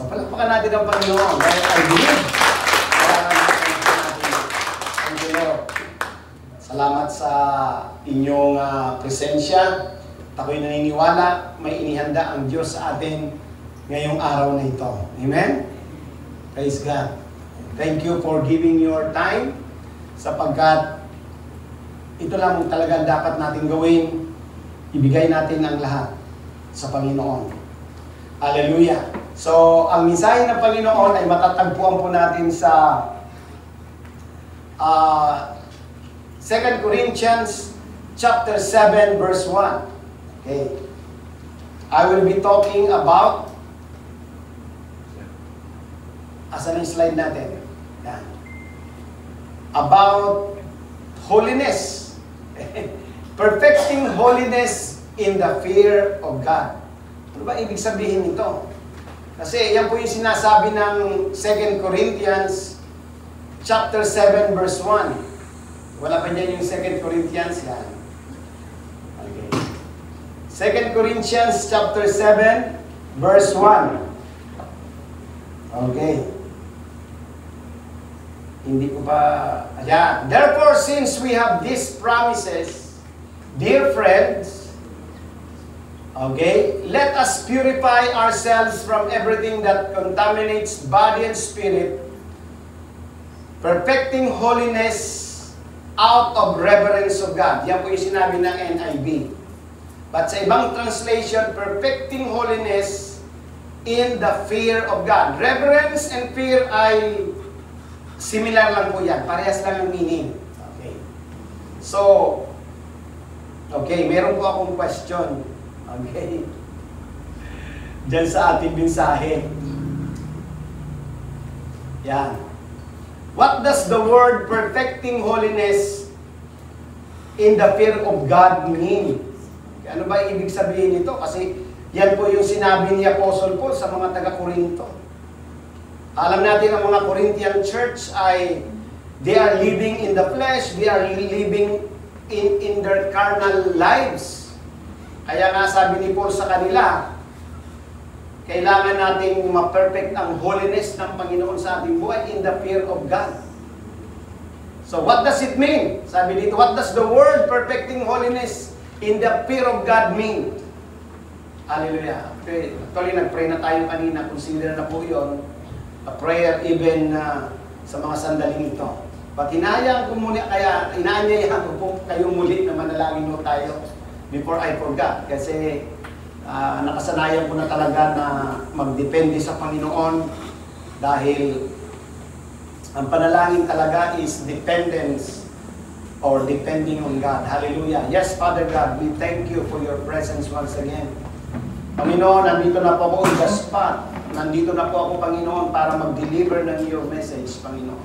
So, palakpakan natin ang Panginoon. Dahil I believe. Thank you, Lord. Salamat sa inyong presensya. Ako'y naniniwala, may inihanda ang Diyos sa atin ngayong araw na ito. Amen? Praise God. Thank you for giving your time sapagkat ito lang talaga dapat natin gawin. Ibigay natin ang lahat sa Panginoon. Hallelujah. So, ang mensahe ng Panginoon ay matatagpuan po natin sa 2 Corinthians chapter 7 verse 1. Okay. I will be talking about asan ang slide natin? Yan. About holiness. Perfecting holiness in the fear of God. Ano ba ibig sabihin nito? Kasi yan po yung sinasabi ng 2 Corinthians chapter 7 verse 1. Wala pa dyan yung 2 Corinthians. Yan. Okay. 2 Corinthians chapter 7 verse 1. Okay. Hindi ko pa... Ayan. Therefore, since we have these promises, dear friends, okay, let us purify ourselves from everything that contaminates body and spirit, perfecting holiness out of reverence of God. Yan po yung sinabi ng NIV. But sa ibang translation, perfecting holiness in the fear of God. Reverence and fear ay similar lang po yan. Parehas lang ang meaning. Okay. So, okay, meron po akong question. Okay. Diyan sa ating mensahe. Yan. What does the word perfecting holiness in the fear of God mean? Ano ba ibig sabihin nito? Kasi yan po yung sinabi ni Apostle Paul sa mga taga-Korinto. Alam natin ang mga Corinthian church ay they are living in the flesh, they are living in their carnal lives. Kaya nga sabi ni Paul sa kanila, kailangan nating ma-perfect ang holiness ng Panginoon sa ating buhay in the fear of God. So what does it mean? Sabi dito, what does the word perfecting holiness in the fear of God mean? Hallelujah. Okay. Actually, nag-pray na tayo kanina. Consider na po yun. A prayer even sa mga sandaling ito. But hinayang ko muna, kaya inaanyayahan ko po kayo muli na manalangin mo tayo before I forgot. Kasi nakasanayan ko na talaga na magdepende sa Panginoon dahil ang panalangin talaga is dependence or depending on God. Hallelujah. Yes, Father God, we thank you for your presence once again. Panginoon, nandito na po ako on the spot. Nandito na po ako, Panginoon, para mag-deliver ng your message, Panginoon.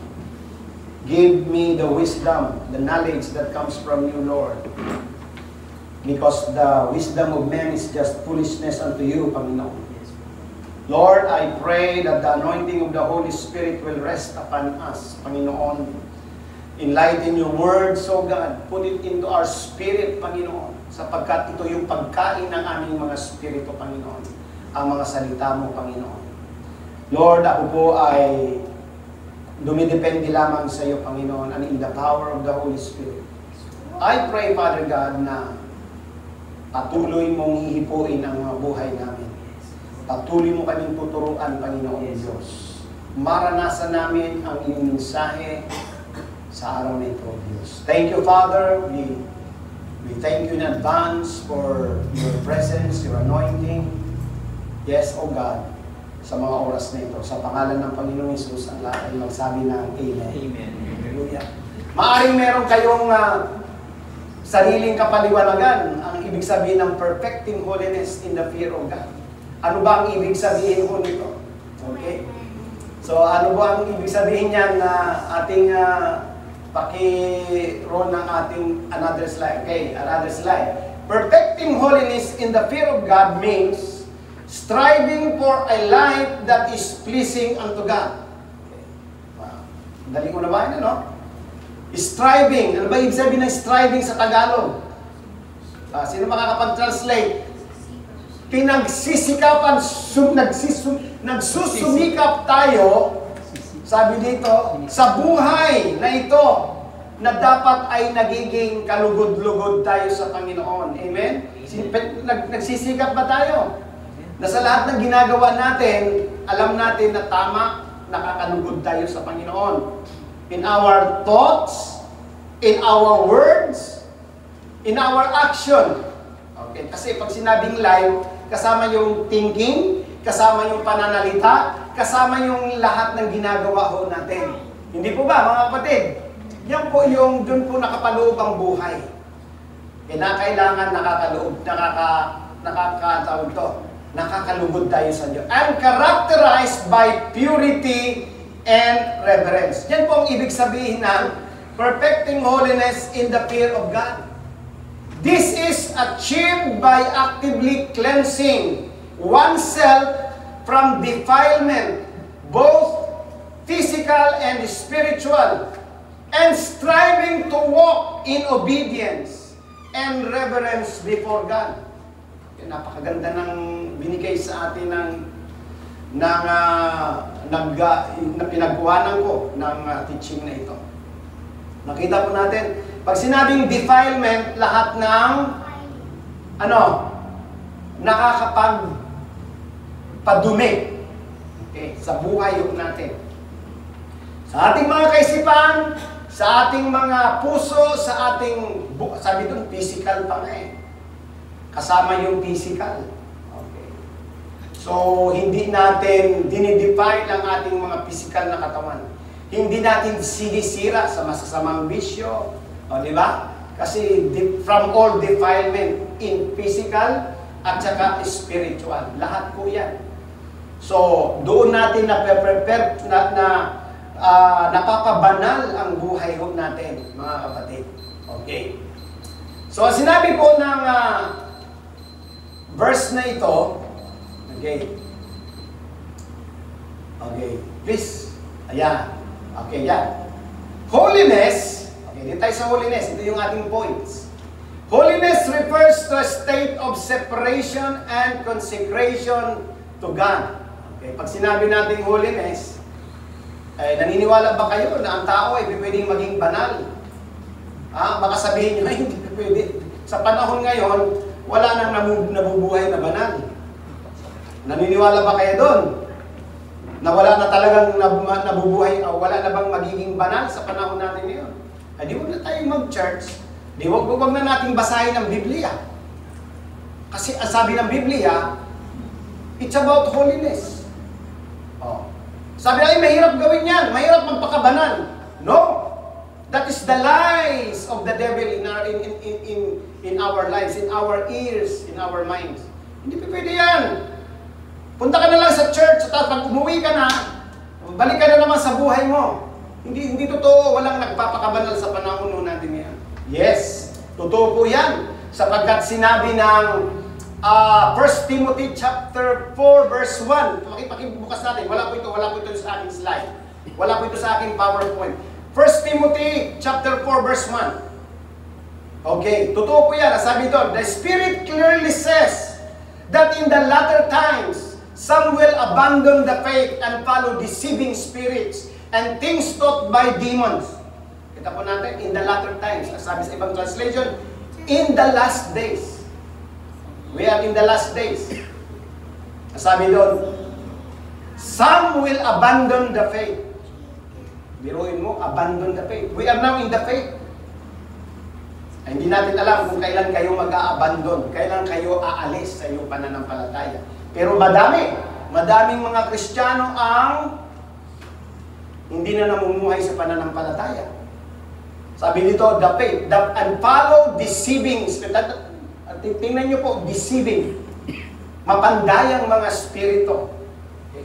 Give me the wisdom, the knowledge that comes from you, Lord. Because the wisdom of man is just foolishness unto you, Panginoon. Lord, I pray that the anointing of the Holy Spirit will rest upon us, Panginoon. Enlighten your words, O God. Put it into our spirit, Panginoon. Sapagkat ito yung pagkain ng aming mga spirito, Panginoon. Ang mga salita mo, Panginoon. Lord, ako po ay dumidepende lamang sa iyo, Panginoon, and in the power of the Holy Spirit. I pray, Father God, na patuloy mong hihipuin ang mga buhay namin. Patuloy mo kaming tuturuan, Panginoon Diyos. Maranasan namin ang iyong mensahe sa araw na ito, Diyos. Thank you, Father. We thank you in advance for your presence, your anointing. Yes, O God, sa mga oras na ito. Sa pangalan ng Panginoong Hesus, ang lahat ay magsabi ng Amen. Amen. Hallelujah. Maaring meron kayong sariling kapaliwanagan ang ibig sabihin ng perfecting holiness in the fear of God. Ano ba ang ibig sabihin ko nito? Okay? So, ano ba ang ibig sabihin niyan na ating paki-roll ng ating another slide? Okay, another slide. Perfecting holiness in the fear of God means striving for a life that is pleasing unto God. Okay. Wow. Dali ko na ba yun, no? Striving. Ano ba ibig sabihin ng striving sa Tagalog? Sino makakapag-translate? pinagsisikapan, nagsusumikap tayo, sabi dito, sa buhay na ito, na dapat ay nagiging kalugod-lugod tayo sa Panginoon. Amen? Nagsisikap ba tayo? Na sa lahat ng ginagawa natin, alam natin na tama, nakakalugod tayo sa Panginoon. In our thoughts, in our words, in our action. Okay? Kasi pag sinabing life, kasama yung thinking, kasama yung pananalita, kasama yung lahat ng ginagawa ho natin. Hindi po ba, mga kapatid? Yan po yung, dun po nakapaloob ang buhay. Kailangan nakakalugod tayo sa Diyos. And characterized by purity and reverence. Yan po ang ibig sabihin ng perfecting holiness in the fear of God. This is achieved by actively cleansing oneself from defilement, both physical and spiritual, and striving to walk in obedience and reverence before God. Yan, napakaganda ng binigay sa atin na pinagkuhanan ko ng teaching na ito. Nakita po natin, pag sinabing defilement, lahat ng nakakapagpadumi, okay, sa buhay natin. Sa ating mga kaisipan, sa ating mga puso, sa ating, sabi doon, physical pa nga eh. Kasama yung physical. Okay. So, hindi natin dinidefine ang ating mga physical na katawan. Hindi natin sinisira sa masasamang bisyo. O, di ba? Kasi from all defilement in physical at saka spiritual. Lahat po yan. So, doon natin na-prepare napapabanal ang buhay natin, mga kapatid. Okay. So, sinabi po ng verse na ito, okay. Okay, please. Ayan. Okay, yan. Holiness, okay, dito tayo sa holiness. Ito yung ating points. Holiness refers to a state of separation and consecration to God. Okay, pag sinabi natin holiness, naniniwala ba kayo na ang tao ay pwedeng maging banal? Baka sabihin nyo, ay hindi pwede. Sa panahon ngayon, wala nang nabubuhay na banal. Naniniwala ba kayo doon? Na wala na talagang nabubuhay, wala na bang magiging banal sa panahon natin ngayon? Di wag na tayo mag-church, wag na natin basahin ang Biblia. Kasi ang sabi ng Biblia, it's about holiness. Sabi na, mahirap gawin yan, mahirap magpakabanal. No! That is the lies of the devil in our lives, in our ears, in our minds. Hindi pa pwede yan. Punta ka na lang sa church, at pag umuwi ka na, balik ka na naman sa buhay mo. Hindi totoo, walang nagpapakabanal sa panahon natin ngayon. Yes, totoo po yan. Sapagkat sinabi ng 1 Timothy chapter 4 verse 1. Pakibukas natin. Wala po ito sa aking slide. Wala po ito sa aking PowerPoint. 1 Timothy chapter 4 verse 1. Okay, totoo po yan. Sabi ito, the Spirit clearly says that in the latter times, some will abandon the faith and follow deceiving spirits and things taught by demons. Kita po natin, in the latter times. Sabi sa ibang translation, in the last days. We are in the last days. Sabi doon, some will abandon the faith. Biruin mo, abandon the faith. We are now in the faith. Ay, hindi natin alam kung kailan kayo mag-a-abandon, kailan kayo aalis sa iyong pananampalataya. Pero madaming mga Kristiyano ang hindi na namumuhay sa pananampalataya. Sabi dito, the faith, and follow deceiving. Tingnan nyo po, deceiving. Mapandayang mga spirito. Okay.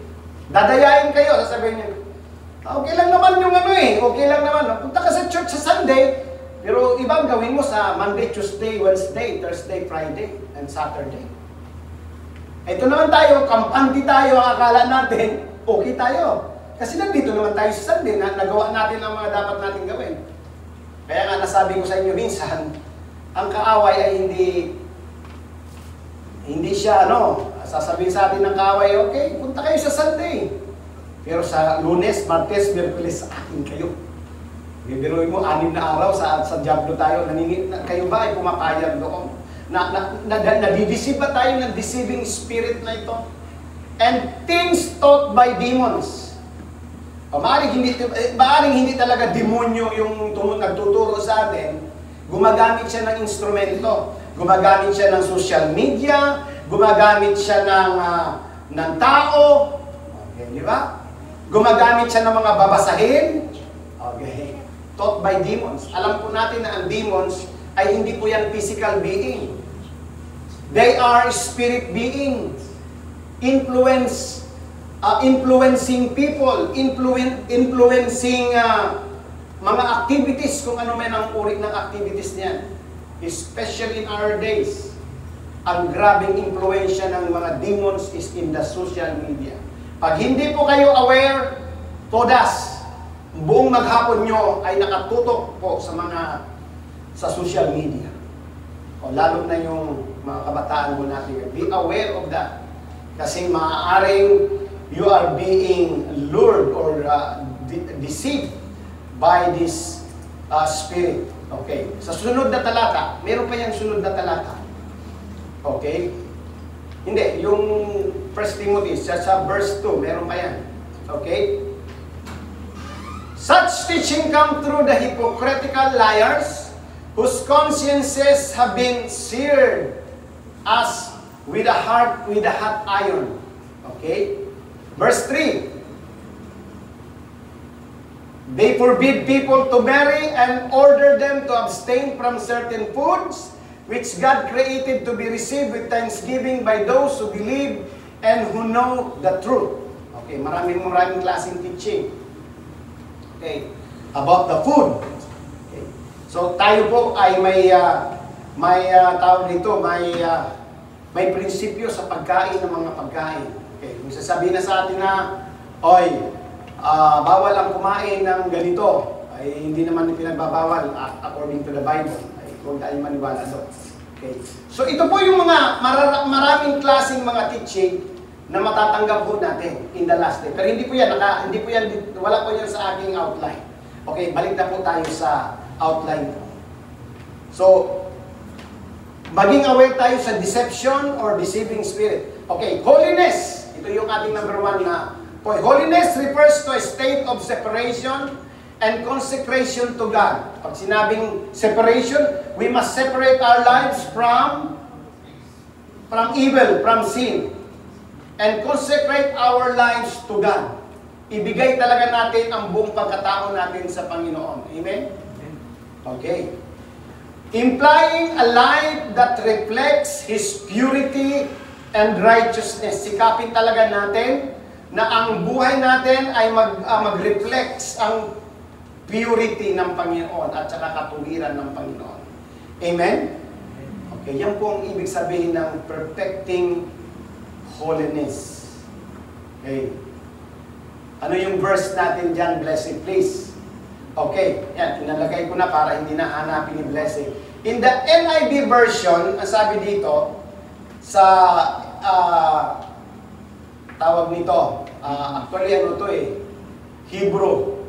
Dadayain kayo, sasabihin nyo, okay lang naman yung okay lang naman. Punta ka sa church sa Sunday, pero ibang gawin mo sa Monday, Tuesday, Wednesday, Thursday, Friday, and Saturday. Ito naman tayo, kampante tayo, akala natin, okay tayo. Kasi nandito naman tayo sa Sunday, nagawa natin ang mga dapat natin gawin. Kaya nga nasabi ko sa inyo minsan, ang kaaway ay Hindi siya, sasabihin sa atin ng kaaway, okay, punta kayo sa Sunday. Pero sa Lunes, Martes, Miyerkules, sa akin kayo. Bibiruin mo, 6 na araw sa Diablo tayo. Kayo ba ay pumapayag doon? Nadideceive ba tayo ng deceiving spirit na ito? And things taught by demons. Maaring hindi talaga demonyo yung nagtuturo sa atin. Gumagamit siya ng instrumento. Gumagamit siya ng social media. Gumagamit siya ng tao. Okay, di ba? Gumagamit siya ng mga babasahin. Okay. Taught by demons. Alam po natin na ang demons ay hindi po yan physical being. They are spirit beings. Influencing people, influencing mga activities, kung ano man ang uri ng activities niyan. Especially in our days, ang grabing impluensya ng mga demons is in the social media. Pag hindi po kayo aware, todas, buong maghapon nyo ay nakatutok po sa social media. O lalo na yung mga kabataan mo natin. Be aware of that. Kasi maaaring you are being lured or deceived by this spirit. Okay. Sa sunod na talata, meron pa yung sunod na talata. Okay? Hindi, yung 1 Timothy, sa verse 2, meron pa yan. Okay? Such teaching come through the hypocritical liars, whose consciences have been seared as with a hot iron. Okay? Verse 3. They forbid people to marry and order them to abstain from certain foods which God created to be received with thanksgiving by those who believe and who know the truth. Okay, maraming klaseng teaching. Okay, about the food. Okay. So tayo po ay may tawag dito, may prinsipyo sa pagkain ng mga pagkain. Okay, kung sasabihin na sa atin na, bawal ang kumain ng ganito, ay hindi naman pinagbabawal according to the Bible. Ay huwag tayong maniwala doon. Okay. So ito po yung mga maraming klaseng mga teaching na matatanggap po natin in the last day. Pero hindi po yan, wala po yan sa aking outline. Okay, balik na po tayo sa outline po. So, maging aware tayo sa deception or deceiving spirit. Okay, holiness. Ito yung ating number 1 na point. Holiness refers to a state of separation and consecration to God. Pag sinabing separation, we must separate our lives from evil, from sin. And consecrate our lives to God. Ibigay talaga natin ang buong pagkatao natin sa Panginoon. Amen? Okay. Implying a life that reflects His purity and righteousness. Sikapin talaga natin na ang buhay natin ay mag-reflects ang purity ng Panginoon at saka katuwiran ng Panginoon. Amen? Okay, yan po ang ibig sabihin ng perfecting holiness. Okay. Ano yung verse natin dyan, Blessing, please? Okay, yan, tinalagay ko na para hindi na hanapin ni Blessing. In the NIV version, ang sabi dito, sa tawag nito, actually ano to Hebrew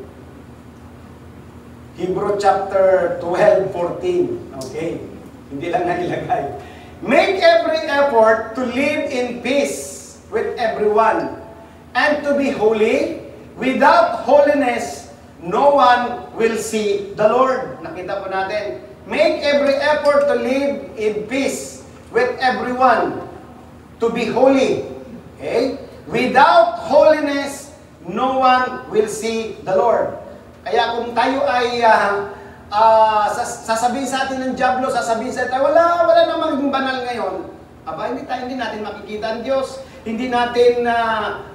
chapter 12:14. Okay, hindi lang nailagay. Make every effort to live in peace with everyone and to be holy. Without holiness, no one will see the Lord. Nakita po natin. Make every effort to live in peace with everyone, to be holy. Okay? Without holiness, no one will see the Lord. Kaya kung tayo ay sasabihin sa atin ng Diablo, sasabihin sa atin, wala namang banal ngayon. Hindi natin makikita ang Diyos. Hindi natin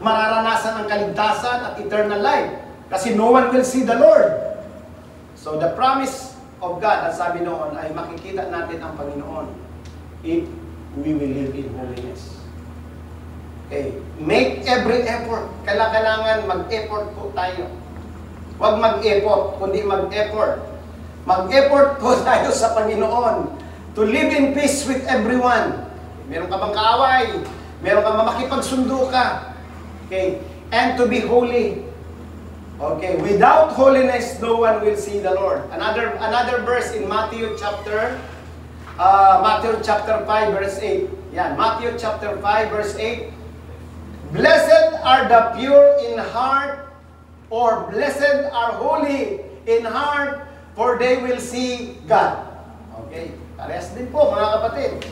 mararanasan ang kaligtasan at eternal life. Kasi no one will see the Lord. So the promise of God, ang sabi noon, ay makikita natin ang Panginoon if we will live in holiness. Okay. Make every effort. Kailangan mag-effort po tayo. Huwag mag-effort, kundi mag-effort. Mag-effort po tayo sa Panginoon to live in peace with everyone. Meron ka bang kaaway? Meron ka makipagsundo ka? Okay? And to be holy. Okay, without holiness, no one will see the Lord. Another verse in Matthew chapter 5, verse 8. Yan, Matthew chapter 5, verse 8. Blessed are the pure in heart, or blessed are holy in heart, for they will see God. Okay, parehas din po mga kapatid.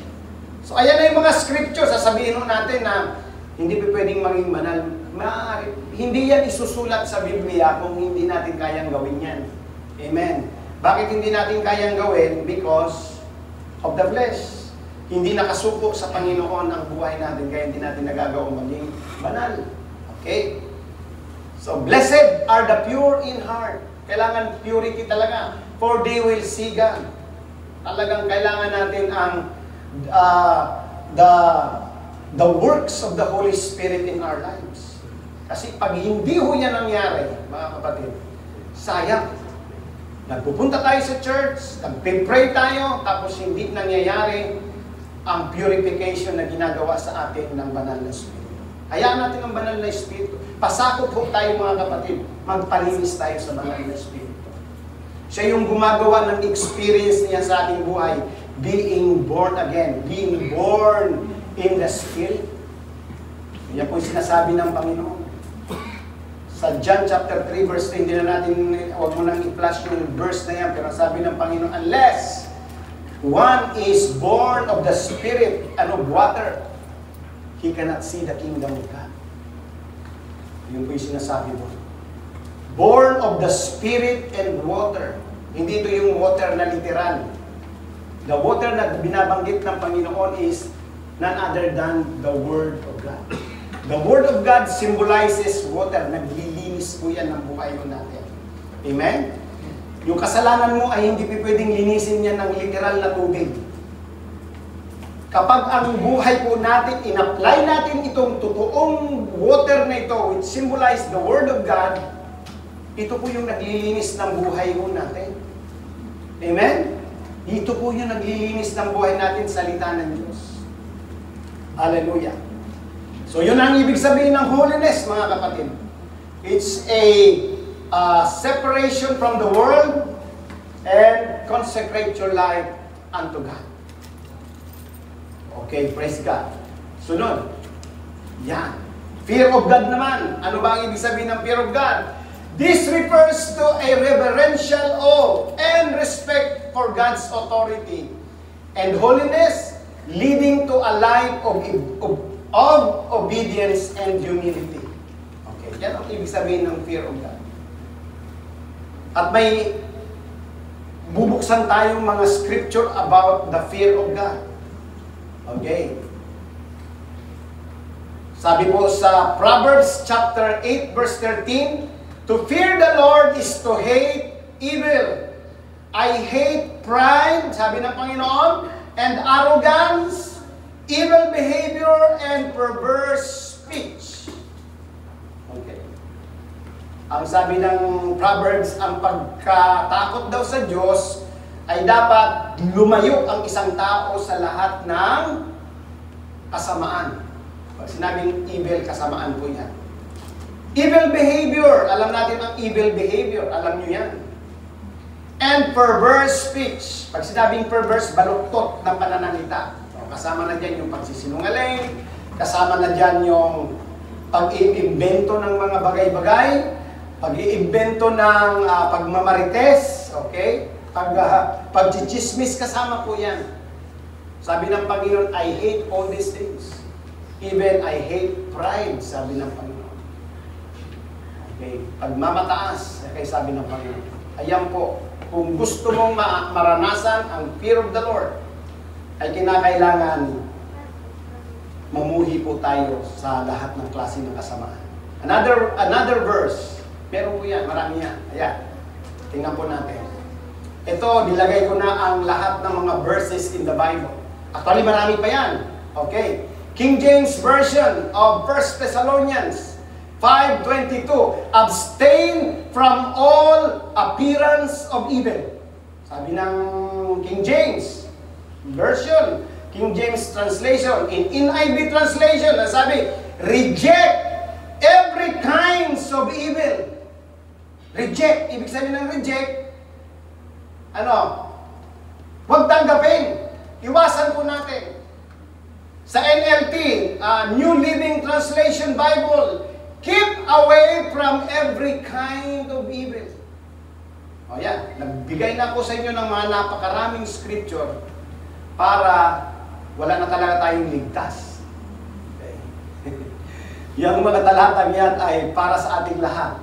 So ayan na yung mga scripture, sasabihin natin na hindi pa pwedeng maging banal. Maaari, hindi yan isusulat sa Biblia kung hindi natin kayang gawin yan. Amen. Bakit hindi natin kayang gawin? Because of the flesh. Hindi nakasuko sa Panginoon ang buhay natin, kaya hindi natin nagagawang maging banal. Okay? So, blessed are the pure in heart. Kailangan purity talaga. For they will see God. Talagang kailangan natin ang the works of the Holy Spirit in our lives. Kasi pag hindi ho yan nangyari, mga kapatid, sayang. Nagpupunta tayo sa church, nagpipray tayo, tapos hindi nangyayari ang purification na ginagawa sa atin ng banal na Espiritu. Hayaan natin ang banal na Espiritu. Pasakop ho tayo mga kapatid, magpalinis tayo sa banal na Espiritu. Siya yung gumagawa ng experience niya sa ating buhay, being born again, being born in the Spirit. Yan po yung sinasabi ng Panginoon. Sa John chapter 3 verse 10, hindi na natin, huwag mo nang i-flash yung verse na yan, pero sabi ng Panginoon, unless one is born of the Spirit and of water, he cannot see the kingdom of God. Yun po yung sinasabi mo. Born of the Spirit and water. Hindi ito yung water na literal. The water na binabanggit ng Panginoon is none other than the Word of God. The Word of God symbolizes water. Naglilinis po yan ng buhay mo natin. Amen? Yung kasalanan mo ay hindi pwedeng linisin yan ng literal na tubig. Kapag ang buhay po natin, in-apply natin itong totoong water na ito, which symbolize the Word of God, ito po yung naglilinis ng buhay mo natin. Amen? Ito po yung naglilinis ng buhay natin, salita ng Diyos. Hallelujah. So yun ang ibig sabihin ng holiness, mga kapatid. It's a separation from the world and consecrate your life unto God. Okay, praise God. Sunod. Yan. Fear of God naman. Ano ba ang ibig sabihin ng fear of God? This refers to a reverential awe and respect for God's authority and holiness, leading to a life of obedience and humility. Okay, yan ang ibig sabihin ng fear of God. At may bubuksan tayong mga scripture about the fear of God. Okay. Sabi po sa Proverbs chapter 8 verse 13, to fear the Lord is to hate evil. I hate pride, sabi ng Panginoon, and arrogance, evil behavior, and perverse speech. Okay. Ang sabi ng Proverbs, ang pagkatakot daw sa Diyos ay dapat lumayo ang isang tao sa lahat ng kasamaan. Pag sinabing evil, kasamaan po yan. Evil behavior, alam natin ang evil behavior, alam nyo yan. And perverse speech. Pag sinabing perverse, baluktot ng pananalita. Kasama na dyan yung pagsisinungaling, kasama na dyan yung pag-iimbento ng mga bagay-bagay, pag-iimbento ng pagmamarites, okay? Pag-chichismis, kasama po yan. Sabi ng Panginoon, I hate all these things. Even I hate pride, sabi ng Panginoon. Okay? Pagmamataas, kaya sabi ng Panginoon. Ayan po, kung gusto mong maranasan ang fear of the Lord, ay kinakailangan mamuhi po tayo sa lahat ng klase ng kasamaan. Another verse, meron po yan, marami yan. Ayan, tingnan po natin. Ito, nilagay ko na ang lahat ng mga verses in the Bible. Actually, marami pa yan. Okay. King James Version of 1 Thessalonians 5:22. Abstain from all appearance of evil. Sabi ng King James Version. King James translation. In NIV translation, sabi, reject every kinds of evil. Reject. Ibig sabihin ng reject, huwag tanggapin. Iwasan po natin. Sa NLT, New Living Translation Bible, keep away from every kind of evil. O yan, nagbigay na ako sa inyo ng mga napakaraming scripture para wala na talaga tayong ligtas. Okay. Yung mga talatang yan ay para sa ating lahat.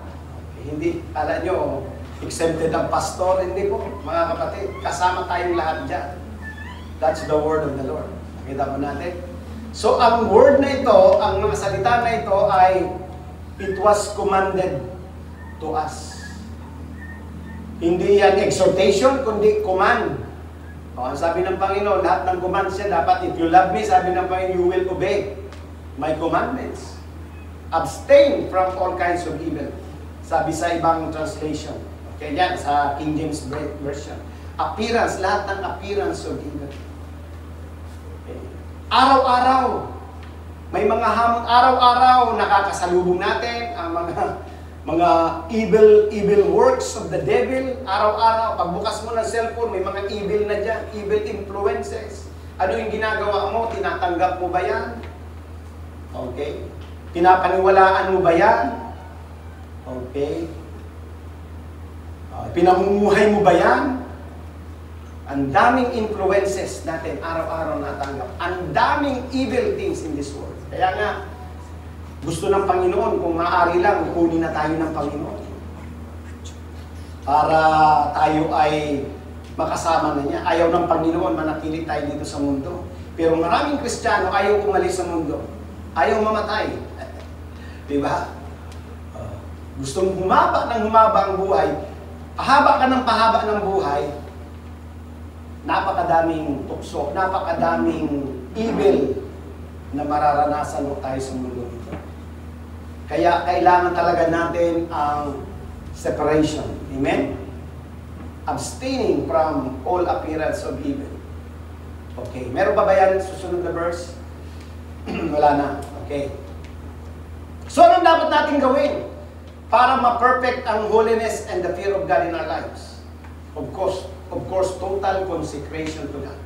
Okay. Hindi, kala nyo, exempted ang pastor, hindi po, mga kapatid. Kasama tayong lahat dyan. That's the word of the Lord. Nakita mo natin? So, ang word na ito, ang mga salita na ito ay, it was commanded to us. Hindi yan exhortation, kundi command. O, ang sabi ng Panginoon, lahat ng command siya, dapat, if you love me, sabi ng Panginoon, you will obey my commandments. Abstain from all kinds of evil. Sabi sa ibang translation. Okay, yan, sa King James Version. Appearance, lahat ng appearance of evil. Okay. Araw-araw, may mga hamon, araw-araw, nakakasalubong natin ang mga evil works of the devil. Araw-araw, pagbukas mo ng cellphone, may mga evil na dyan, evil influences. Ano yung ginagawa mo? Tinatanggap mo ba yan? Okay. Pinapaniwalaan mo ba yan? Okay. Pinamumuhay mo ba yan? Ang daming influences natin araw-araw natanggap. Ang daming evil things in this world. Kaya nga, gusto ng Panginoon, kung maaari lang, kunin na tayo ng Panginoon. Para tayo ay makasama na niya. Ayaw ng Panginoon, manatili tayo dito sa mundo. Pero maraming Kristiyano ayaw umalis sa mundo. Ayaw mamatay. Diba? Gustong humaba ng humaba ang buhay. Pahaba ka ng pahaba ng buhay, napakadaming tukso, napakadaming evil na mararanasan mo tayo sa mundo nito. Kaya kailangan talaga natin ang separation. Amen? Abstaining from all appearance of evil. Okay. Meron pa ba yan susunod na verse? Wala na. Okay. So, anong dapat natin gawin para ma-perfect ang holiness and the fear of God in our lives? Of course, total consecration to God.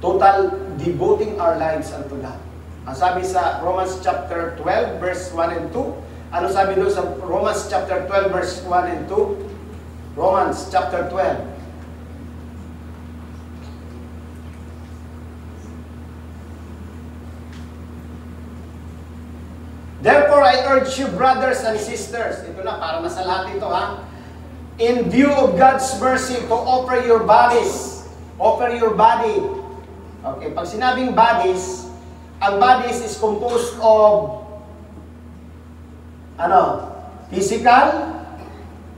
Total devoting our lives unto God. Ang sabi sa Romans chapter 12, verse 1 and 2. Ano sabi doon sa Romans chapter 12, verse 1 and 2? Romans chapter 12. Therefore, I urge you, brothers and sisters, ito na, para nasa lahat ito, ha? In view of God's mercy, to offer your bodies. Offer your body. Okay, pag sinabing bodies, ang bodies is composed of, physical.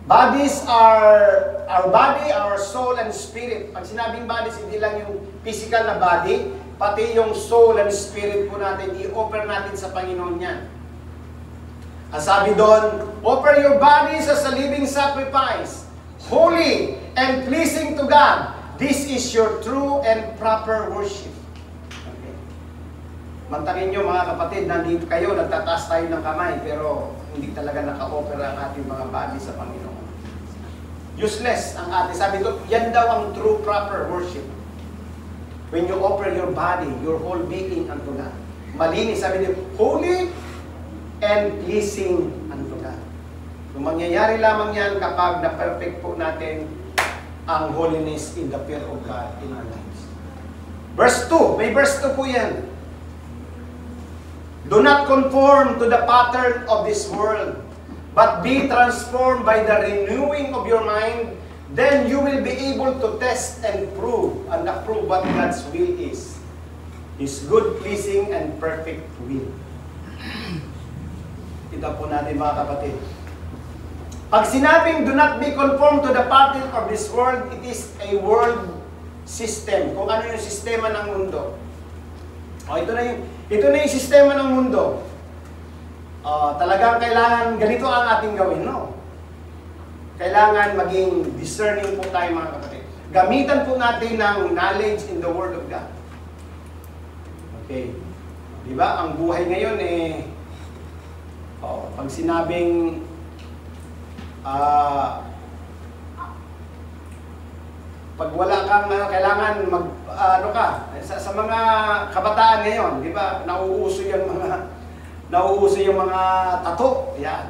Bodies are our body, our soul, and spirit. Pag sinabing bodies, hindi lang yung physical na body, pati yung soul and spirit po natin, i-offer natin sa Panginoon yan. Ang sabi doon, offer your bodies as a living sacrifice, holy and pleasing to God. This is your true and proper worship. Okay. Mantakin nyo mga kapatid, nandito kayo, nagtataas tayo ng kamay, pero hindi talaga naka-offer ang ating mga body sa Panginoon. Useless ang ating, sabi doon, yan daw ang true proper worship. When you offer your body, your whole being unto God. Malinis, sabi doon, holy and pleasing unto God. Kung mangyayari lamang yan kapag na-perfect po natin ang holiness in the fear of God in our lives. Verse 2, may verse 2 po yan. Do not conform to the pattern of this world, but be transformed by the renewing of your mind. Then you will be able to test and approve what God's will is. His good, pleasing, and perfect will. Kita po natin mga kapatid. Pag sinabing do not be conformed to the pattern of this world, it is a world system. Kung ano yung sistema ng mundo. Ito na yung sistema ng mundo. Talagang kailangan, ganito ang ating gawin, no? Kailangan maging discerning po tayo mga kapatid. Gamitan po natin ng knowledge in the Word of God. Okay. Di ba? Ang buhay ngayon pag sinabing pag wala kang kailangan sa mga kabataan ngayon, di ba? Nauuso yung mga tato. Yan.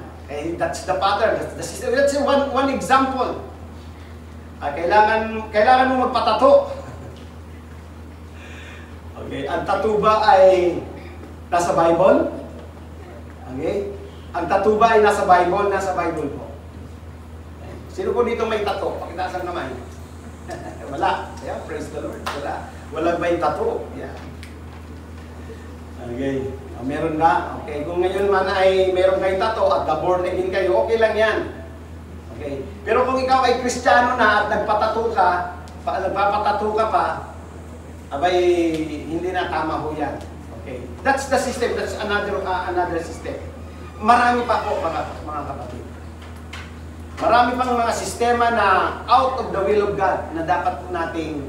That's the pattern. That's one example. Kailangan mo magpatato. Okay, ang tattoo ba ay nasa Bible? Okay? Ang tattoo ba ay nasa Bible? Nasa Bible po. Sino po dito may tattoo? Pakitaas ang kamay. Wala. Yeah, praise the Lord. Wala. Walang may tattoo. Yeah. Okay. Meron na. Okay. Kung ngayon man ay meron kayong tattoo at born again kayo, okay lang yan. Okay. Pero kung ikaw ay Kristiyano na at nagpatato ka, nagpapatato ka pa, abay, hindi na tama ho yan. Okay. That's the system. That's another system. Marami pa po, mga kapatid. Marami pang mga sistema na out of the will of God na dapat po nating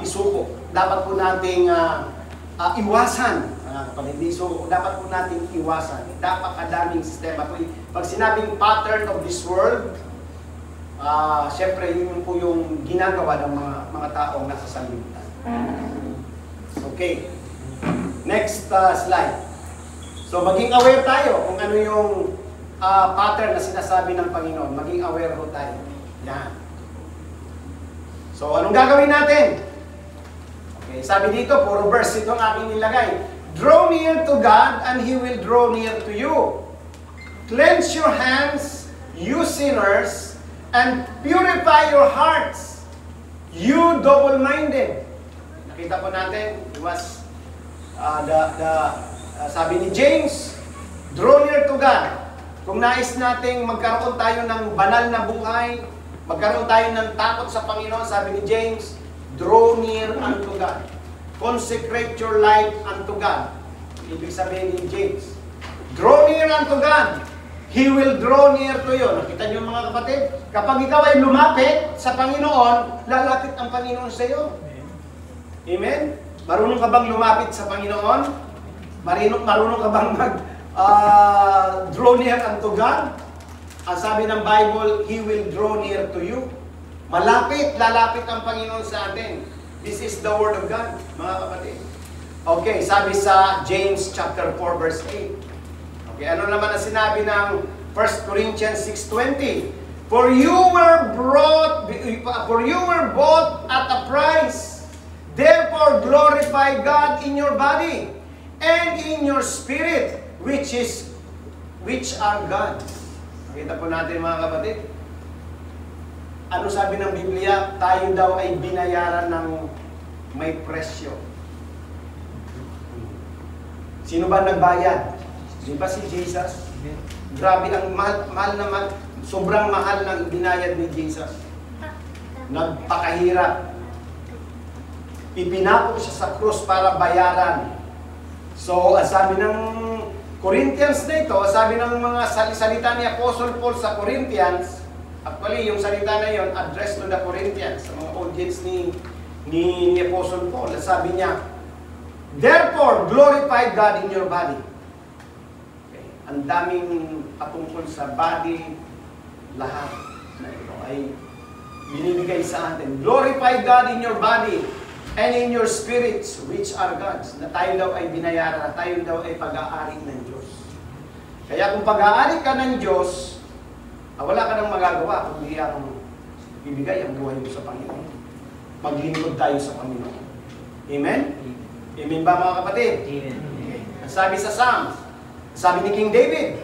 isuko. Dapat po nating iwasan. Hindi isuko. Dapat po nating iwasan. Dapat kadaming sistema. Pag sinabing pattern of this world, siyempre yun po yung ginagawa ng mga taong nasa sanlibutan. Okay. Next slide. So maging aware tayo kung ano yung pattern na sinasabi ng Panginoon. Maging aware ho tayo. Yan. So, anong gagawin natin? Okay, sabi dito, puro verse itong aking nilagay. Draw near to God and He will draw near to you. Cleanse your hands, you sinners, and purify your hearts, you double-minded. Nakita po natin, it was sabi ni James, draw near to God. Kung nais nating magkaroon tayo ng banal na buhay, magkaroon tayo ng takot sa Panginoon, sabi ni James, draw near unto God. Consecrate your life unto God. Ibig sabihin ni James, draw near unto God. He will draw near to you. Nakita niyo mga kapatid? Kapag ikaw ay lumapit sa Panginoon, lalapit ang Panginoon sa iyo. Amen? Marunong ka bang lumapit sa Panginoon? Marunong ka bang draw near unto God? Ang sabi ng Bible, He will draw near to you. Lalapit ang Panginoon sa atin. This is the Word of God, mga kapatid. Okay, sabi sa James chapter 4 verse 8. Okay, ano naman ang sinabi ng 1 Corinthians 6:20? For you were bought at a price. Therefore glorify God in your body and in your spirit, which are God's. Nakita po natin mga kapatid. Ano sabi ng Biblia? Tayo daw ay binayaran ng may presyo. Sino ba nagbayad? Di ba si Jesus? Grabe, ang mahal, sobrang mahal ng binayad ni Jesus. Nagpakahirap. Ipinako siya sa krus para bayaran. So, sabi ng Corinthians na ito, sabi ng mga salita ni Apostle Paul sa Corinthians, actually, yung salita na yon addressed to the Corinthians, sa mga audience ni Apostle Paul. Sabi niya, therefore, glorify God in your body. Okay. Ang daming patungkol sa body, lahat na ito ay binibigay sa atin. Glorify God in your body and in your spirits, which are God's. Na tayo daw ay binayaran, na tayo daw ay pag-aari ng Diyos. Kaya kung pag-aari ka ng Diyos, wala ka nang magagawa kundi ang ibigay ang buhay mo sa Panginoon. Maglingkod tayo sa Panginoon. Amen? Amen ba mga kapatid? Amen. Okay. Ang sabi sa Psalms, sabi ni King David,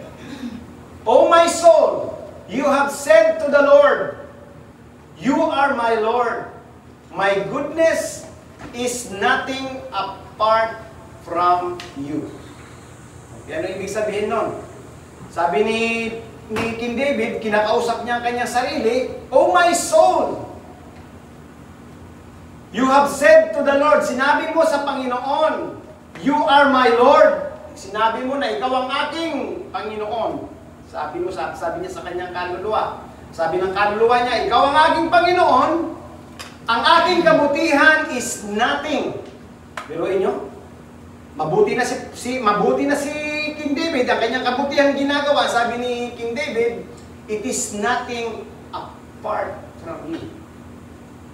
O my soul, you have said to the Lord, You are my Lord. My goodness is nothing apart from you. Okay, ano ibig sabihin nun? Sabi ni King David, kinakausap niya ang kanyang sarili, O my soul, you have said to the Lord, sinabi mo sa Panginoon, You are my Lord. Sinabi mo na ikaw ang aking Panginoon. Sabi niya sa kanyang kaluluwa. Sabi ng kaluluwa niya, ikaw ang aking Panginoon, ang aking kabutihan is nothing Biruin nyo, mabuti na si King David, ang kanyang kabutihan ginagawa, sabi ni King David, it is nothing apart from me.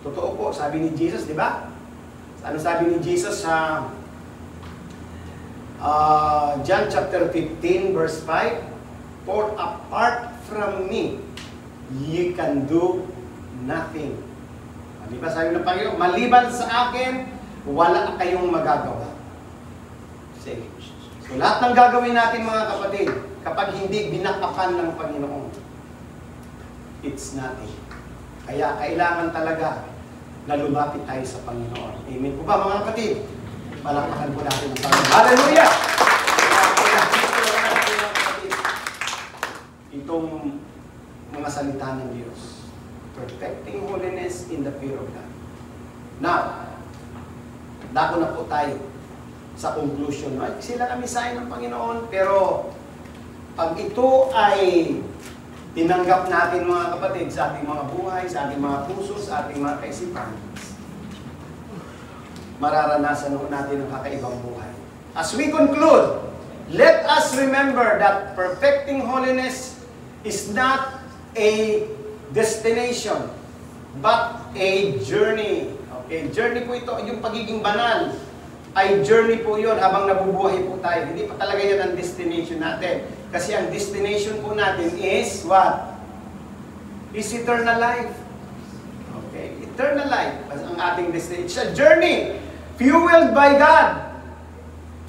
Totoo po, sabi ni Jesus, di ba? Ano sabi ni Jesus sa John chapter 15 verse 5? For apart from me, ye can do nothing. Di ba sabi ng Panginoon, maliban sa akin, wala kayong magagawa. Sige. So lahat ng gagawin natin mga kapatid, kapag hindi binakapan ng Panginoon, it's nothing. Kaya kailangan talaga na lumapit tayo sa Panginoon. Amen po ba mga kapatid? Palakpakan po natin ang Panginoon. Hallelujah! Itong mga salita ng Diyos. Perfecting holiness in the fear of God. Now, dako na po tayo sa conclusion. Sila na misahin ng Panginoon, pero pag ito ay tinanggap natin mga kapatid sa ating mga buhay, sa ating mga puso, sa ating mga kaisipan, mararanasan natin ang kakaibang buhay. As we conclude, let us remember that perfecting holiness is not a destination, but a journey. Okay, journey po ito, yung pagiging banal, ay journey po yun habang nabubuhay po tayo. Hindi pa talaga yan ang destination natin. Kasi ang destination po natin is what? Is eternal life. Okay, eternal life ang ating destination. It's a journey fueled by God.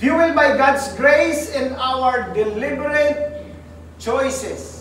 Fueled by God's grace and our deliberate choices.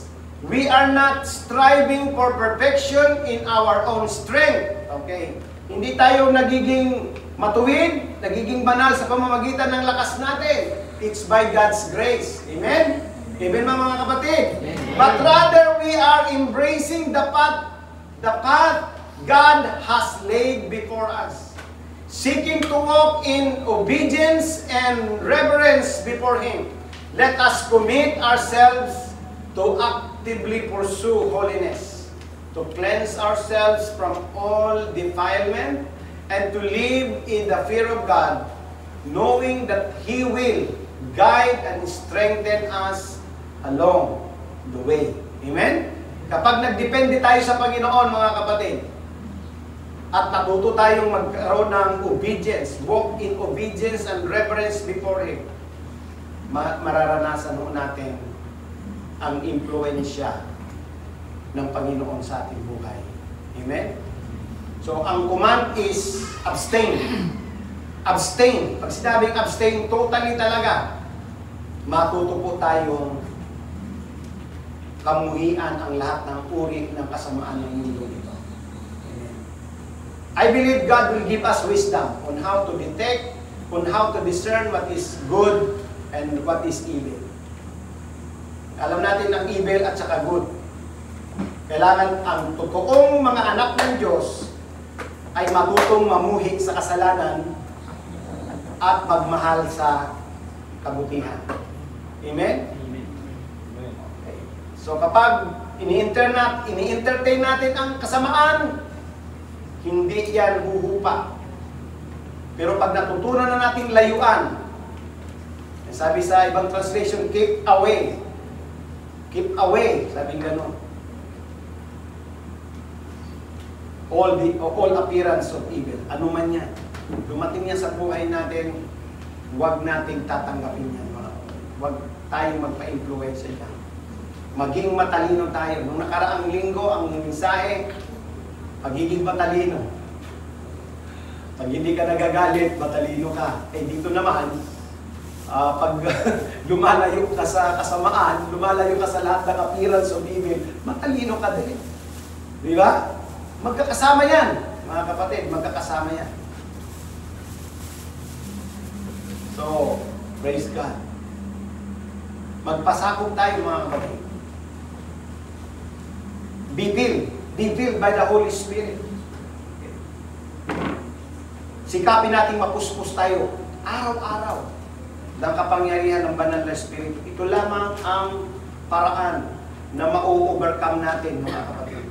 We are not striving for perfection in our own strength. Okay? Hindi tayo nagiging matuwid, nagiging banal sa pamamagitan ng lakas natin. It's by God's grace. Amen? Amen mga kapatid? Amen. But rather we are embracing the path God has laid before us. Seeking to walk in obedience and reverence before Him. Let us commit ourselves to actively pursue holiness, to cleanse ourselves from all defilement, and to live in the fear of God, knowing that He will guide and strengthen us along the way. Amen? Kapag nagdepende tayo sa Panginoon, mga kapatid, at natuto tayong magkaroon ng obedience, walk in obedience and reverence before Him, mararanasan natin ang impluensya ng Panginoon sa ating buhay. Amen? So, ang command is abstain. Abstain. Pag sinabing abstain, totally talaga, matuto po tayong kamuhian ang lahat ng uri ng kasamaan ng mundo nito. Amen. I believe God will give us wisdom on how to detect, on how to discern what is good and what is evil. Alam natin ang evil at saka good. Kailangan ang totoong mga anak ng Diyos ay matutong mamuhi sa kasalanan at magmahal sa kabutihan. Amen? Okay. So kapag ini-entertain natin ang kasamaan, hindi yan huhupa. Pero pag natutunan na natin layuan, sabi sa ibang translation, keep away. Keep away, sabing gano'n. All appearance of evil. Ano man yan. Dumating yan sa buhay natin, huwag nating tatanggapin yan. Huwag tayong magpa-influensya yan. Maging matalino tayo. Nung nakaraang linggo, ang mensahe, pagiging matalino. Pag hindi ka nagagalit, matalino ka. Eh dito naman, pag lumalayo ka sa kasamaan, lumalayo ka sa lahat ng appearance of evil, matalino ka din. Di ba? Magkakasama yan, mga kapatid, magkakasama yan. So, praise God. Magpasakop tayo, mga kapatid. Be filled by the Holy Spirit. Sikapin nating mapuspos tayo araw-araw ng kapangyarihan ng banal na Espiritu. Ito lamang ang paraan na ma-overcome natin, mga kapatid.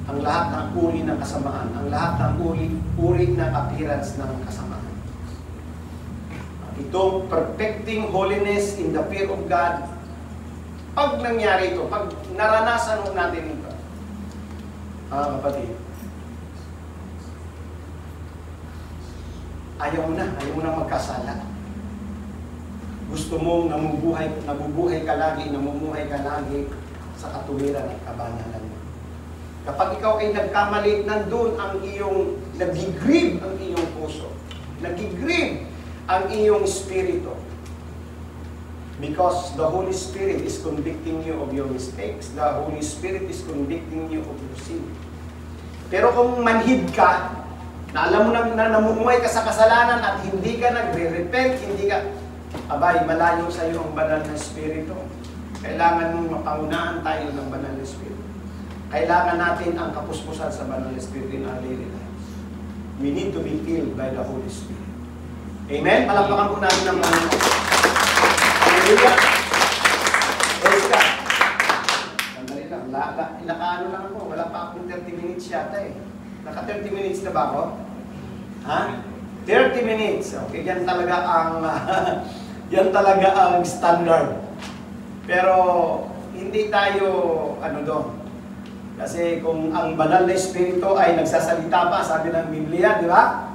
ang lahat ng uri ng kasamaan, ang lahat ng uri ng appearance ng kasamaan. Itong perfecting holiness in the fear of God, pag nangyari ito, pag naranasan natin ito, mga kapatid, ayaw mo na magkasala. Gusto mong nabubuhay ka lagi sa katuwiran at kabanalan mo. Kapag ikaw ay nagkamali, nandun ang iyong, nag-grieve ang iyong puso. Nag-grieve ang iyong spirito. Because the Holy Spirit is convicting you of your mistakes. The Holy Spirit is convicting you of your sin. Pero kung manhid ka, na alam mo na namumuhay ka sa kasalanan at hindi ka nagre-repent, hindi ka, abay, malayo sa iyo ang banal na Espiritu. Kailangan mong mapangunahan tayo ng banal na Espiritu. Kailangan natin ang kapuspusan sa banal na Espiritu in our daily lives. We need to be filled by the Holy Spirit. Amen? Palakpakan po natin ang Panginoon. Hallelujah! Praise God! Sandali lang. Nakaano lang ako. Wala pa akong 30 minutes yata eh. Naka 30 minutes na ba ako? Ha? 30 minutes. Okay, yan talaga ang yan talaga ang standard. Pero hindi tayo doon. Kasi kung ang banal na Espiritu ay nagsasalita pa, sabi ng Biblia, di ba?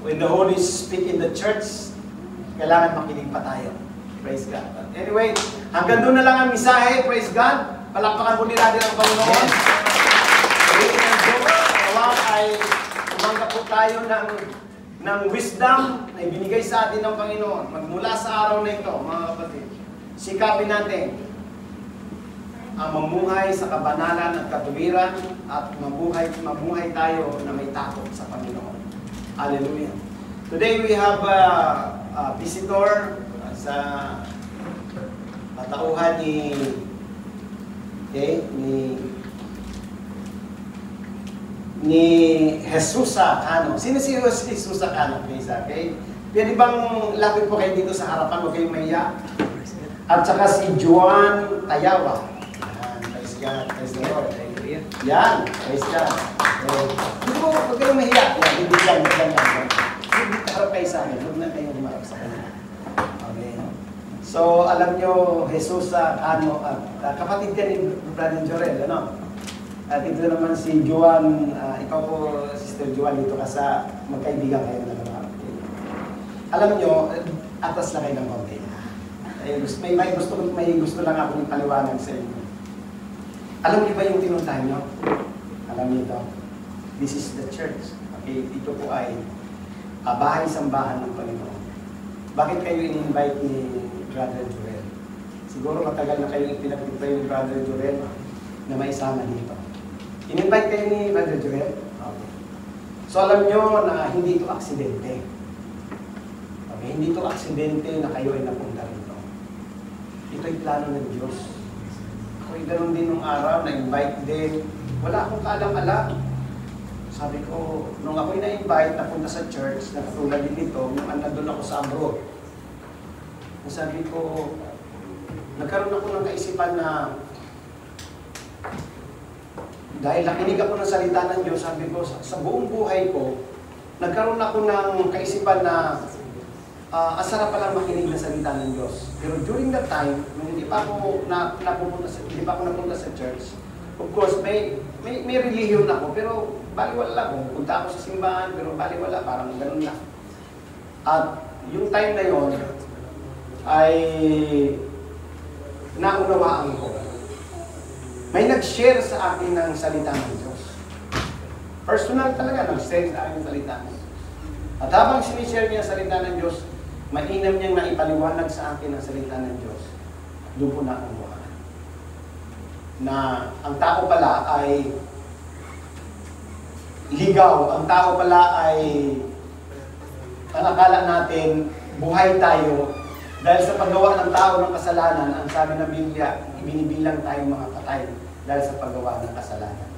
When the Holy speak in the church, kailangan makinig pa tayo. Praise God. But anyway, hanggang doon na lang ang misahe. Praise God. Palakpakan po nila din ang Panginoon. Nawa ay umanggap po tayo ng wisdom na ibinigay sa atin ng Panginoon. Magmula sa araw na ito, mga kapatid, sikapin natin ang mamuhay sa kabanalan at katuwiran at mabuhay tayo na may takot sa Panginoon. Hallelujah. Today we have a visitor sa patauhan ni Jesusa Cano. Sino si Jesusa Cano? Okay? Pwede bang lapit po kayo dito sa harapan, huwag kayong mahiya? At saka si Juan Tayawa. Yan, praise God, praise the Lord. Yan, praise God. Hindi po, huwag kayong mahiya. Yan, hindi lang. Hindi harap kayo sa amin, huwag na kayong humarap sa kanila. Okay. So, alam nyo, Jesusa Cano, at kapatid ka ni Brother Jorel, ano? At ito naman si Juan, ikaw po, Sister Juan, dito ka sa magkaibigan kayo na naman. Alam nyo, atas lang kayo ng konti. May gusto lang akong paliwanag sa inyo. Alam niyo ba yung tinuntahan nyo? Alam niyo ito? This is the church. Okay, ito po ay bahay-sambahan ng Panginoon. Bakit kayo in-invite ni Brother Joel? Siguro matagal na kayo pinagpunta yung Brother Joel na maisama dito. In-invite kayo ni Brother Joel? Okay. So alam nyo na hindi ito aksidente. Okay, hindi ito aksidente na kayo ay napunta rito. Ito'y plano ng Diyos. Ako'y ganun din nung araw, na-invite din. Wala akong kaalam-alam. Sabi ko, nung ako'y na-invite, napunta sa church, na katulad din ito, nung nandun ako sa abroad. Sabi ko, nagkaroon ako ng kaisipan na dahil nakinig ako ng salita ng Diyos, sabi ko, sa buong buhay ko, nagkaroon ako ng kaisipan na ang sarap palang makinig ng salita ng Diyos. Pero during that time, nung hindi pa ako napunta sa church, of course, may religion ako, pero baliwala lang. Punta ako sa simbahan, pero baliwala, parang ganun lang. At yung time na yon ay naunawaan ko. May nag-share sa akin ng salita ng Diyos. Personal talaga, nag-share sa akin ng salita ng Diyos. At habang sinishare niya ang salita ng Diyos, mainam niyang naipaliwanag sa akin ang salita ng Diyos. Doon po nakuha. Na ang tao pala ay ligaw. Ang tao pala ay ang akala natin, buhay tayo. Dahil sa paggawa ng tao ng kasalanan, ang sabi ng Biblia, ibinibilang tayong mga patay dahil sa paggawa ng kasalanan.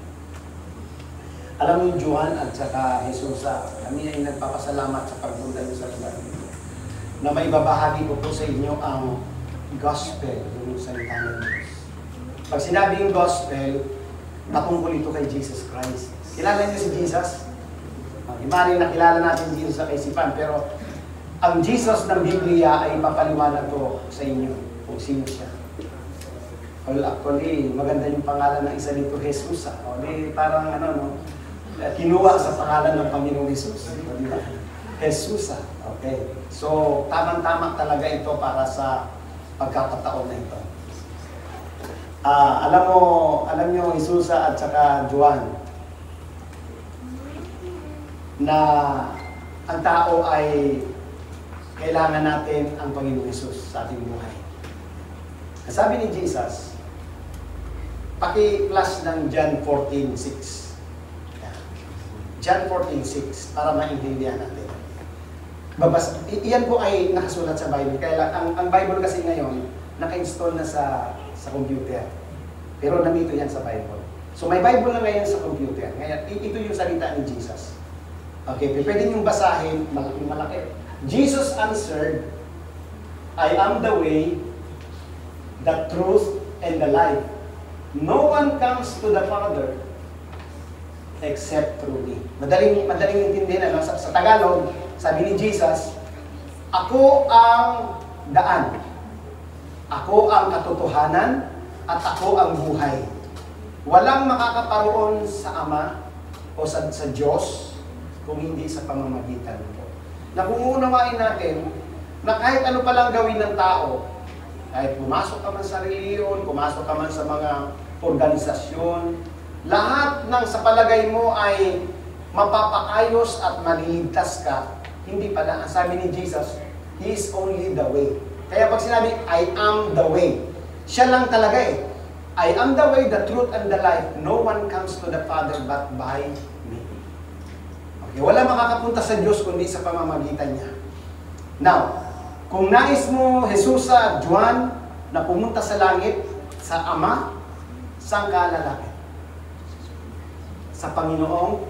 Alam mo, Juan at saka Jesusa, kami ay nagpapasalamat sa pagpunta niyo sa lugar nito. Na may babahagi ko po sa inyo ang gospel, yung salita ng Diyos. Pag sinabing gospel, patungkol ito kay Jesus Christ. Kilala niyo si Jesus? Imagine na kilala natin Jesus sa kaisipan, pero ang Jesus ng Biblia ay papaliwanag ko sa inyo kung sino siya. Well, actually, maganda yung pangalan ng isa dito, Jesus. O, parang ano, no? Kinuha sa pangalan ng Panginoong Jesus. Diba? Jesus. Okay. So, tamang-tama talaga ito para sa pagkakataon na ito. Alam nyo, Jesus at saka Juan, na ang tao ay kailangan natin ang Panginoong Jesus sa ating buhay. Sabi ni Jesus, paki-plus ng John 14:6. John 14:6 para maintindihan natin. Iyan po ay nakasulat sa Bible. Kaya ang Bible kasi ngayon, naka-install na sa computer. Pero nandito yan sa Bible. So may Bible na ngayon sa computer. Ngayon, ito yung salita ni Jesus. Okay, pwede niyong basahin, malaki. Jesus answered, I am the way, the truth, and the life. No one comes to the Father except through me. Madaling intindihin. Sa Tagalog, sabi ni Jesus, ako ang daan. Ako ang katotohanan at ako ang buhay. Walang makakaparoon sa Ama o sa Diyos kung hindi sa pamamagitan ko. Na kung uunawain natin na kahit ano palang gawin ng tao, kahit pumasok ka man sa reliyon, pumasok ka man sa mga organisasyon, lahat ng sa palagay mo ay mapapakayos at maliligtas ka, hindi pala. Ang sabi ni Jesus, He is only the way. Kaya pag sinabi, I am the way, siya lang talaga eh. I am the way, the truth, and the life. No one comes to the Father but by me. Okay, wala makakapunta sa Diyos kundi sa pamamagitan niya. Now, kung nais mo, Jesus sa Juan, na pumunta sa langit, sa Ama, saan ka lalapit? Sa Panginoong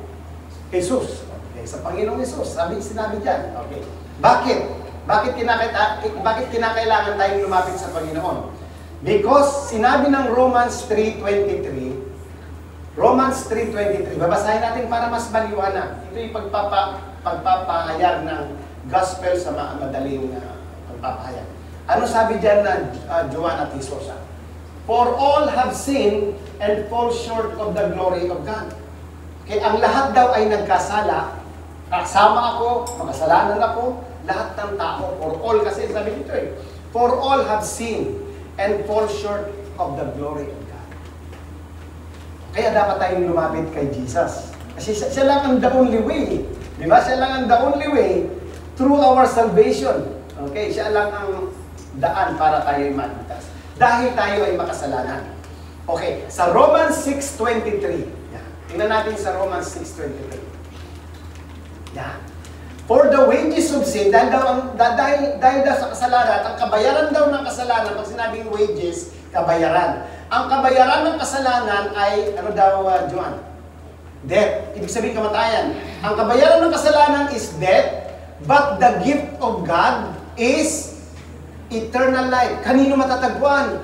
Jesus. Okay, sa Panginoong Jesus. Sinabi dyan. Okay. Bakit? Bakit kinakailangan tayong lumapit sa Panginoon? Because sinabi ng Romans 3:23, babasahin natin para mas maliwanag. Ito yung pagpapahayag ng gospel sa madaling pagpapahayag. Ano sabi dyan na Juan at Jesus? For all have sinned and fall short of the glory of God. Okay, ang lahat daw ay nagkasala. Kasama ako, makasalanan ako, lahat ng tao. For all, kasi sabi dito eh. For all have sinned and fall short of the glory of God. Kaya dapat tayong lumapit kay Jesus. Kasi siya lang ang the only way. Di ba? Siya lang ang the only way through our salvation. Okay? Siya lang ang daan para tayo ay maligtas. Dahil tayo ay makasalanan. Okay. Sa Romans 6:23. Tingnan natin sa Romans 6:23. Yan. For the wages of sin, dahil daw sa kasalanan, ang kabayaran daw ng kasalanan, pag sinabing wages, kabayaran. Ang kabayaran ng kasalanan ay, ano daw, Juan? Death. Ibig sabihin kamatayan. Ang kabayaran ng kasalanan is death, but the gift of God is eternal life. Kanino matatagpuan?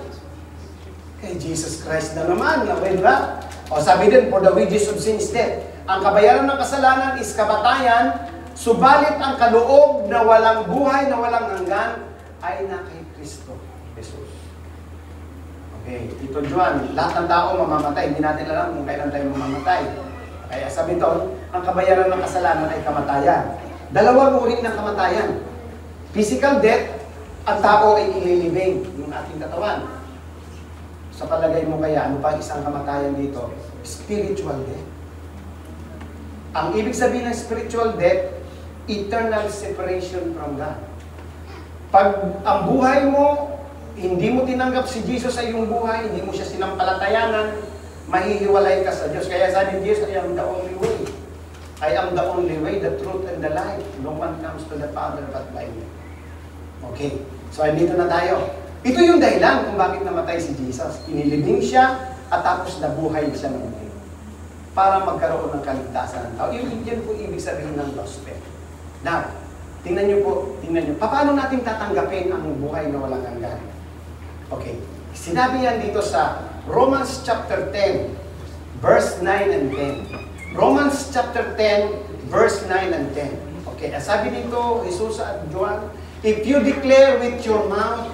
Kay Jesus Christ na naman. Okay, diba? O sabi din, for the wages of sin is death. Ang kabayaran ng kasalanan is kamatayan, subalit ang kaloob na walang buhay, na walang hanggan, ay na kay Kristo Jesus. Okay, ito Juan, lahat ng tao mamamatay. Hindi natin alam kung kailan tayo mamamatay. Kaya sabi doon, ang kabayaran ng kasalanan ay kamatayan. Dalawang uri ng kamatayan. Physical death, ang tao ay ililibing yung ating katawan. Sa palagay mo kaya, ano pa isang kamatayan dito? Spiritual death. Ang ibig sabihin ng spiritual death, eternal separation from God. Pag ang buhay mo, hindi mo tinanggap si Jesus sa iyong buhay, hindi mo siya sinampalatayanan, mahihiwalay ka sa Diyos. Kaya sabi ni Jesus, I am the only way. I am the only way, the truth, and the life. No one comes to the Father but by me. Okay, so dito na tayo. Ito yung dahilan kung bakit namatay si Jesus. Inilibing siya at tapos nabuhay siya ng muli. Para magkaroon ng kaligtasan ng tao. Yan po ibig sabihin ng gospel. Now, tingnan nyo. Paano natin tatanggapin ang buhay na walang hanggan? Okay. Sinabi yan dito sa Romans chapter 10, verse 9 and 10. Romans chapter 10, verse 9 and 10. Okay, sabi dito, Jesus at Juan, if you declare with your mouth,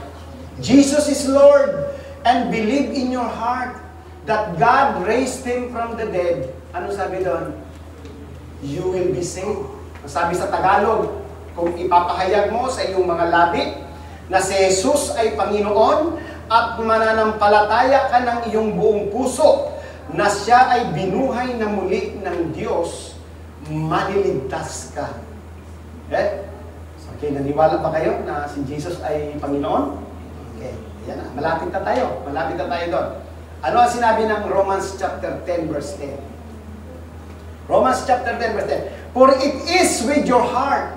Jesus is Lord, and believe in your heart that God raised Him from the dead, ano sabi doon? You will be saved. Sabi sa Tagalog, kung ipapahayag mo sa iyong mga labi na si Jesus ay Panginoon at mananampalataya ka ng iyong buong puso na siya ay binuhay na muli ng Diyos, maliligtas ka. Okay, naniwala ba kayo na si Jesus ay Panginoon? Okay, yan na. Malapit na tayo. Malapit na tayo doon. Ano ang sinabi ng Romans chapter 10 verse 10? Romans chapter 10 verse 10. For it is with your heart.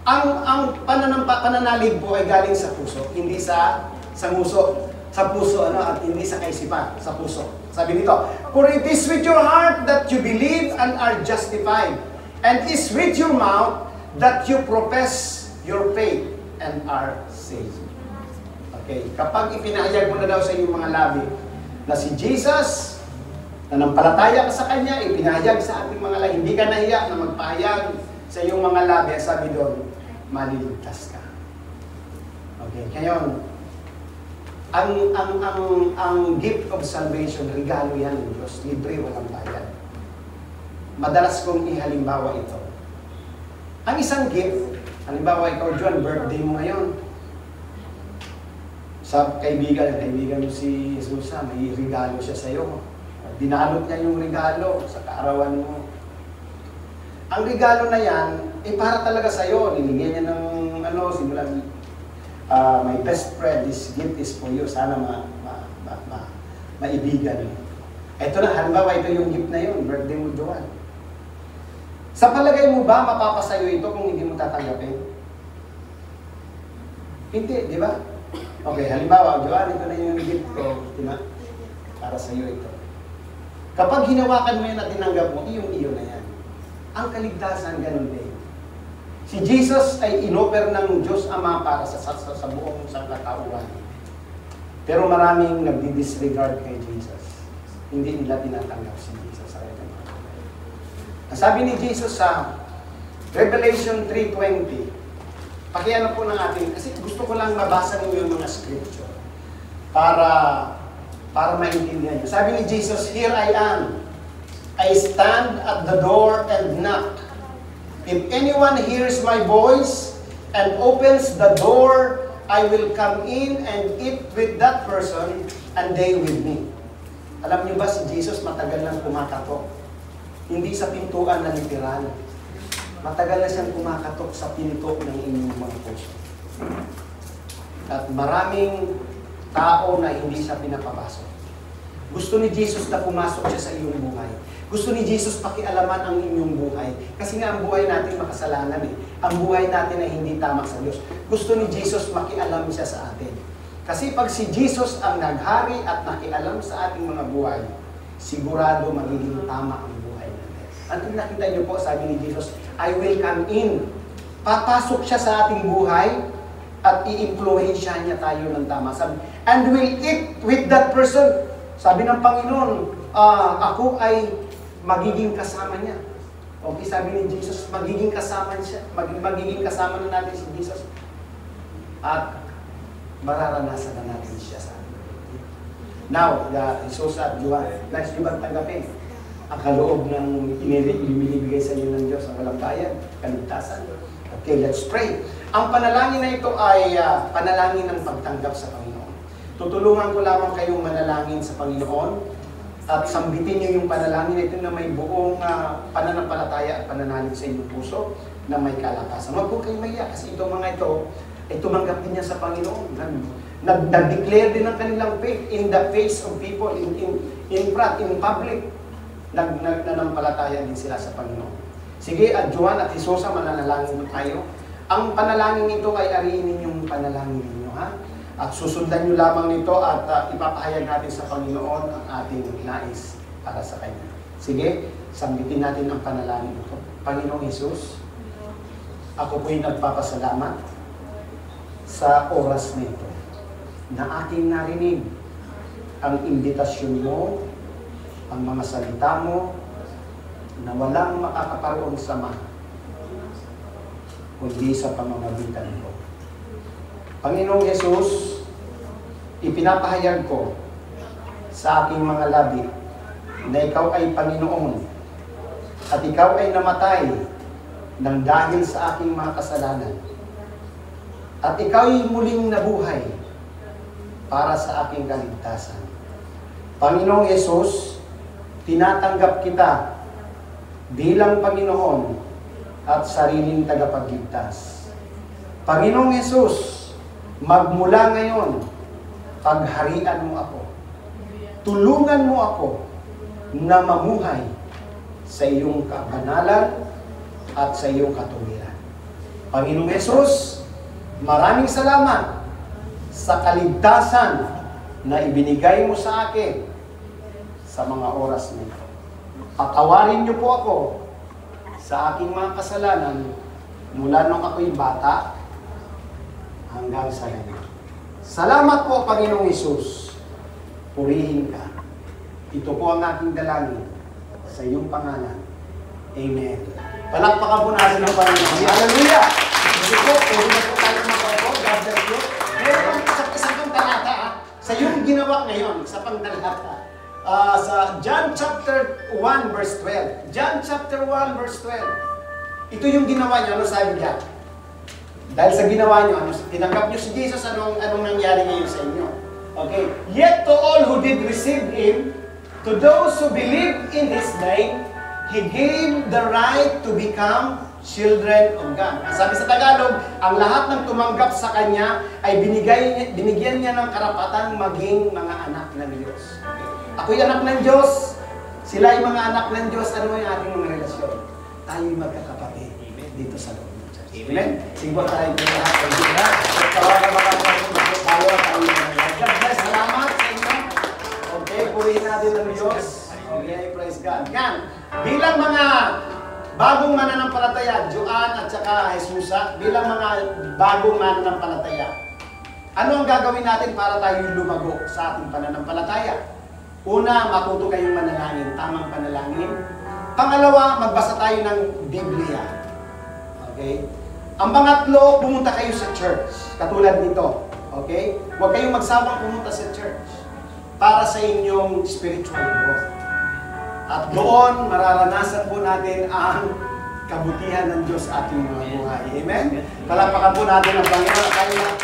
Ang pananalig po ay galing sa puso, hindi sa nguso. Sa puso, at hindi sa kaisipan, sa puso. Sabi dito, for it is with your heart that you believe and are justified, and is with your mouth that you profess your faith and are saved. Okay, kapag ipinahayag mo na daw sa iyong mga labi na si Jesus, nanampalataya ka sa Kanya, ipinahayag sa ating mga labi, hindi ka nahiya na magpahayag sa iyong mga labi, sabi doon, maliligtas ka. Okay, ngayon, ang gift of salvation, regalo yan ng Diyos, libre, walang bayad. Madalas kong ihalimbawa ito. Ang isang gift, halimbawa ikaw, John, birthday mo ngayon. Sa kaibigan mo si Susa, may regalo siya sa iyo. Binalot niya yung regalo sa kaarawan mo. Ang regalo na yan, para talaga sa iyo. Niligyan niya ng simulan, my best friend, this gift is for you. Sana maibigan mo. Ito na, halimbawa ito yung gift na yun, birthday mo, Joan. Sa palagay mo ba, mapapasayo ito kung hindi mo tatanggapin? Hindi, di ba? Okay, halimbawa, Joan, ito na yung gift ko, para sa iyo ito. Kapag hinawakan mo yan at tinanggap mo, iyong-iyo na yan. Ang kaligtasan, ganun din. Si Jesus ay inoffer ng Diyos Ama para sa buong sangkatauhan. Pero maraming nagdi-disregard kay Jesus. Hindi nila tinatanggap si Jesus sa kanyang mga. Ang sabi ni Jesus sa Revelation 3:20, pakiano po ng ating, kasi gusto ko lang mabasa ninyo yung mga scripture para maintindihan nyo. Sabi ni Jesus, here I am. I stand at the door and knock. If anyone hears my voice and opens the door, I will come in and eat with that person and they with me. Alam niyo ba si Jesus matagal nang kumakatok? Hindi sa pintuan na literal. Matagal na siyang kumakatok sa pinto ng inyong mga puso. At maraming tao na hindi siya pinapapasok. Gusto ni Jesus na pumasok siya sa iyong buhay. Gusto ni Jesus pakialaman ang inyong buhay. Kasi nga ang buhay natin makasalanan eh. Ang buhay natin ay hindi tama sa Diyos. Gusto ni Jesus makialam siya sa atin. Kasi pag si Jesus ang naghari at nakialam sa ating mga buhay, sigurado magiging tama ang buhay natin. At kung nakita niyo po, sabi ni Jesus, I will come in. Papasok siya sa ating buhay at i-influensya niya tayo ng tama. Sabi, and will eat with that person. Sabi ng Panginoon, ako ay magiging kasama niya. Okay, sabi ni Jesus, magiging kasama siya. Magiging kasama na natin si Jesus. At mararanasan na natin siya sa atin. Now, Jesus at Juan, nais niyo bang tanggapin ang kaloob ng binibigay sa inyo ng Diyos ang walang bayad, kaligtasan? Okay, let's pray. Ang panalangin na ito ay panalangin ng pagtanggap sa Panginoon. Tutulungan ko lamang kayong manalangin sa Panginoon at sambitin niyo yung panalangin na ito na may buong pananampalataya at pananalig sa inyong puso na may kalakasan. Huwag po kayong mahiya kasi itong mga ito ay tumanggap din niya sa Panginoon. Nag-declare din ng kanilang faith in the face of people, in front, in public. Nanampalataya din sila sa Panginoon. Sige, at Juan at Isosa, mananalangin tayo. Ang panalangin nito ay ariin ninyong panalangin ninyo, ha? At susundan nyo lamang nito at ipapahayag natin sa Panginoon ang ating nais para sa Kanya. Sige, sambitin natin ang panalangin ito. Panginoong Hesus, ako po'y nagpapasalamat sa oras nito na aking narinig ang imbitasyon mo, ang mga salita mo, na walang makakaparoon sama, kundi sa pamamagitan ko. Panginoong Yesus, ipinapahayag ko sa aking mga labi na ikaw ay Panginoon at ikaw ay namatay ng dahil sa aking mga kasalanan. At ikaw ay muling nabuhay para sa aking kaligtasan. Panginoong Yesus, tinatanggap kita bilang Panginoon at sariling tagapagligtas. Panginoong Yesus, magmula ngayon, pagharian mo ako. Tulungan mo ako na mamuhay sa iyong kabanalan at sa iyong katuwiran. Panginoong Yesus, maraming salamat sa kaligtasan na ibinigay mo sa akin sa mga oras nito. Patawarin niyo po ako sa aking mga kasalanan mula nung ako'y bata hanggang sa ngayon. Salamat po, Panginoong Hesus. Purihin ka. Ito po ang aking dalangin sa iyong pangalan. Amen. Palakpakan po natin ang Panginoon. Hallelujah! Ito po, pwede na po tayo mag-ako. God bless you. Meron isang pang talata sa iyong ginawa ngayon, sa pang-talata. Sa John chapter 1 verse 12. John chapter 1 verse 12. Ito yung ginawa niyo. Ano sabi niya? Dahil sa ginawa niyo, tinanggap niyo si Jesus, anong nangyari ngayon sa inyo? Okay. Yet to all who did receive Him, to those who believed in His name, He gave the right to become children of God. Sabi sa Tagalog, ang lahat ng tumanggap sa Kanya ay binigyan niya ng karapatang maging mga anak ng Diyos. Okay. Ako'y anak ng Diyos, sila ay mga anak ng Diyos. Ano yung ating mga relasyon? Tayo'y magkakapatid dito sa loob ng church. Amen? Siguro tayo po lahat. At kawaga mga tayo God bless. Salamat sa inyo. Okay, purihin natin ang Diyos. Okay, praise God. Yan. Bilang mga bagong mananampalataya, Joan at saka Jesusa, bilang mga bagong mananampalataya, ano ang gagawin natin para tayo lumago sa ating pananampalataya? Una, matuto kayong manalangin, tamang panalangin. Pangalawa, magbasa tayo ng Biblia. Okay? Ang pangatlo, pumunta kayo sa church. Katulad nito. Okay? Huwag kayong magsawang pumunta sa church para sa inyong spiritual growth. At doon, mararanasan po natin ang kabutihan ng Diyos sa ating mga buhay. Amen? Palakpakan po natin ang Panginoon.